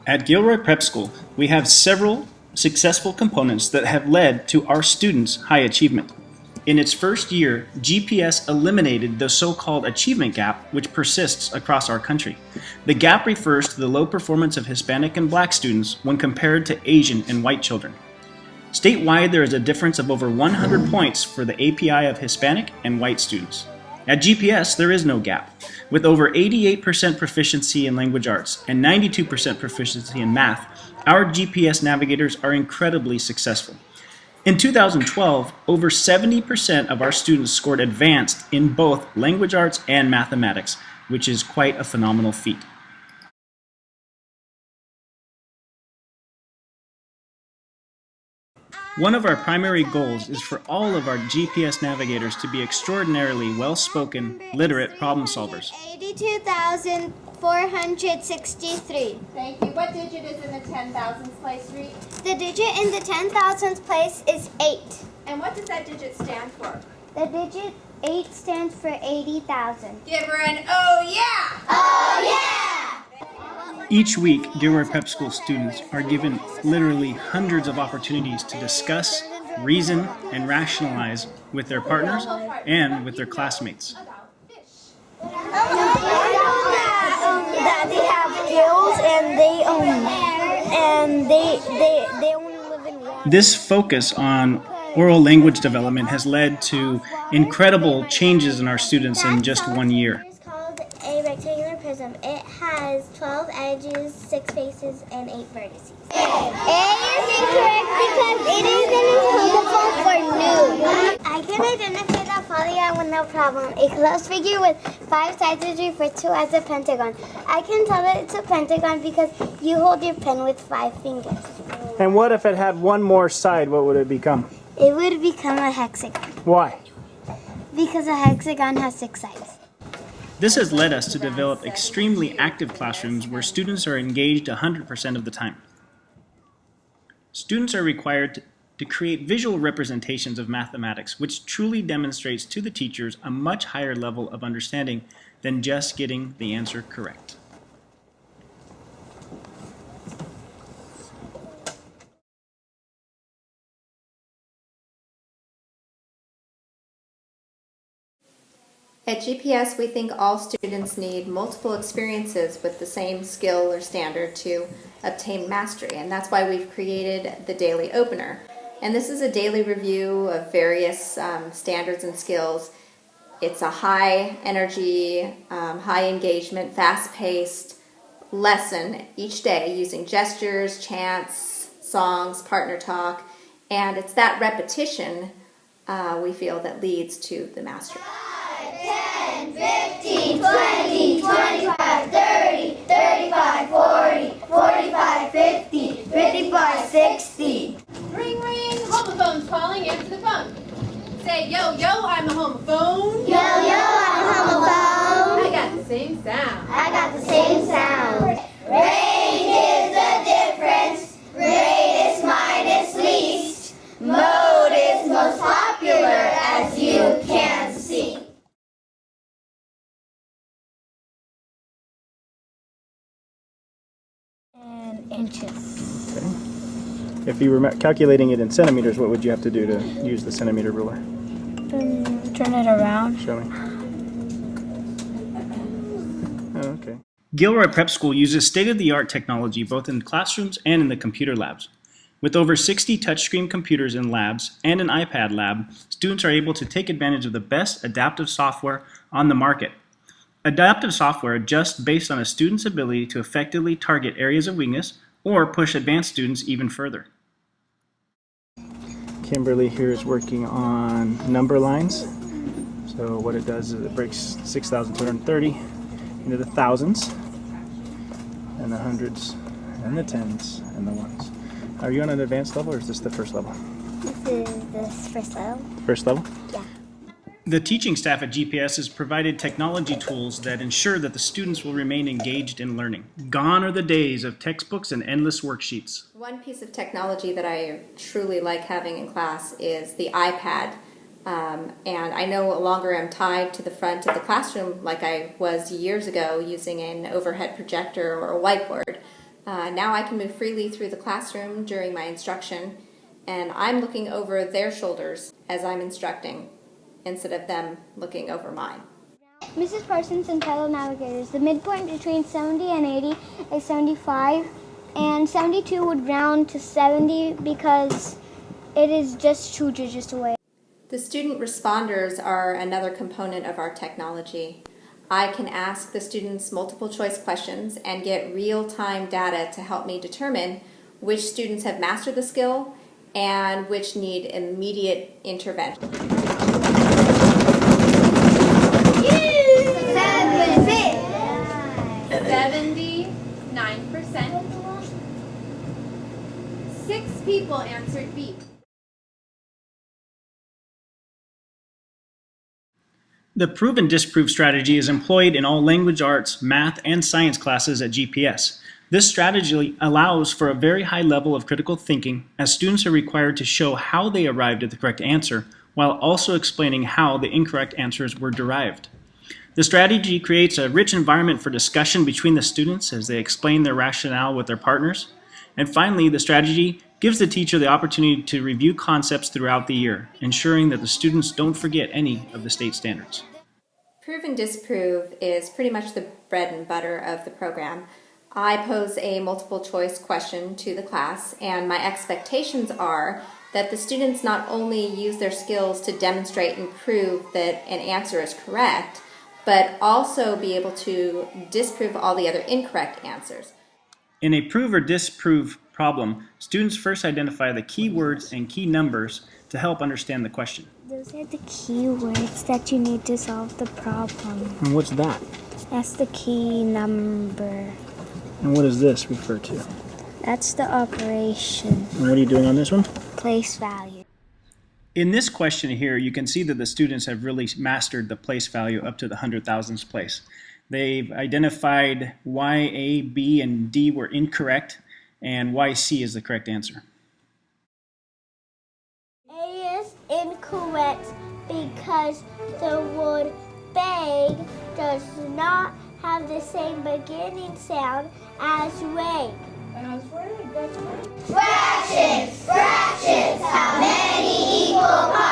At Gilroy Prep School, we have several successful components that have led to our students' high achievement. In its first year, GPS eliminated the so-called achievement gap, which persists across our country. The gap refers to the low performance of Hispanic and Black students when compared to Asian and white children. Statewide, there is a difference of over 100 points for the API of Hispanic and white students. At GPS, there is no gap. With over 88% proficiency in language arts and 92% proficiency in math, our GPS navigators are incredibly successful. In 2012, over 70% of our students scored advanced in both language arts and mathematics, which is quite a phenomenal feat. One of our primary goals is for all of our GPS navigators to be extraordinarily well-spoken, literate problem solvers. 82,463. Thank you. What digit is in the 10,000th place, Reed? The digit in the 10,000th place is 8. And what does that digit stand for? The digit 8 stands for 80,000. Give her an oh yeah! Oh yeah! Each week, Gilroy Prep School students are given literally hundreds of opportunities to discuss, reason, and rationalize with their partners and with their classmates. That they have skills and they only live in one. This focus on oral language development has led to incredible changes in our students in just 1 year. It's called a rectangular prism. It has 12 edges, 6 faces, and 8 vertices. A is incorrect because it is an homophone for new. I can identify that polygon with no problem. A closed figure with 5 sides is referred to as a pentagon. I can tell that it's a pentagon because you hold your pen with 5 fingers. And what if it had one more side? What would it become? It would become a hexagon Why? because a hexagon has 6 sides. This has led us to develop extremely active classrooms where students are engaged 100% of the time. Students are required to create visual representations of mathematics, which truly demonstrates to the teachers a much higher level of understanding than just getting the answer correct. At GPS, we think all students need multiple experiences with the same skill or standard to obtain mastery, and that's why we've created the Daily Opener. And this is a daily review of various standards and skills. It's a high energy, high engagement, fast-paced lesson each day using gestures, chants, songs, partner talk, and it's that repetition we feel that leads to the mastery. 10, 15, 20, 25, 30, 35, 40, 45, 50, 55, 60. Ring ring, homophone's calling, answer the phone. Say yo yo, I'm a homophone. Yo, I'm a homophone. I got the same sound. I got the same sound. Range is the difference. Greatest minus least. Mode is most popular as you can see. And inches. If you were calculating it in centimeters, what would you have to do to use the centimeter ruler? Turn it around. Show me. Oh, okay. Gilroy Prep School uses state-of-the-art technology both in classrooms and in the computer labs. With over 60 touchscreen computers in labs and an iPad lab, students are able to take advantage of the best adaptive software on the market. Adaptive software adjusts based on a student's ability to effectively target areas of weakness or push advanced students even further. Kimberly here is working on number lines. So what it does is it breaks 6,230 into the thousands and the hundreds and the tens and the ones. Are you on an advanced level or is this the first level? This is the first level. First level? Yeah. The teaching staff at GPS has provided technology tools that ensure that the students will remain engaged in learning. Gone are the days of textbooks and endless worksheets. One piece of technology that I truly like having in class is the iPad. And I no longer am tied to the front of the classroom like I was years ago using an overhead projector or a whiteboard. Now I can move freely through the classroom during my instruction, and I'm looking over their shoulders as I'm instructing instead of them looking over mine. Mrs. Parsons and fellow navigators, the midpoint between 70 and 80 is 75, and 72 would round to 70 because it is just 2 digits away. The student responders are another component of our technology. I can ask the students multiple choice questions and get real-time data to help me determine which students have mastered the skill and which need immediate intervention. 79%. 6 people answered B. The prove and disprove strategy is employed in all language arts, math, and science classes at GPS. This strategy allows for a very high level of critical thinking, as students are required to show how they arrived at the correct answer, while also explaining how the incorrect answers were derived. The strategy creates a rich environment for discussion between the students as they explain their rationale with their partners. And finally, the strategy gives the teacher the opportunity to review concepts throughout the year, ensuring that the students don't forget any of the state standards. Prove and disprove is pretty much the bread and butter of the program. I pose a multiple choice question to the class, and my expectations are that the students not only use their skills to demonstrate and prove that an answer is correct, but also be able to disprove all the other incorrect answers. In a prove or disprove problem, students first identify the key words and key numbers to help understand the question. Those are the key words that you need to solve the problem. And what's that? That's the key number. And what does this refer to? That's the operation. And what are you doing on this one? Place value. In this question here, you can see that the students have really mastered the place value up to the 100,000th place. They've identified why A, B, and D were incorrect, and why C is the correct answer. A is incorrect because the word bag does not have the same beginning sound as rag. Fractions! Fractions! How many equal parts?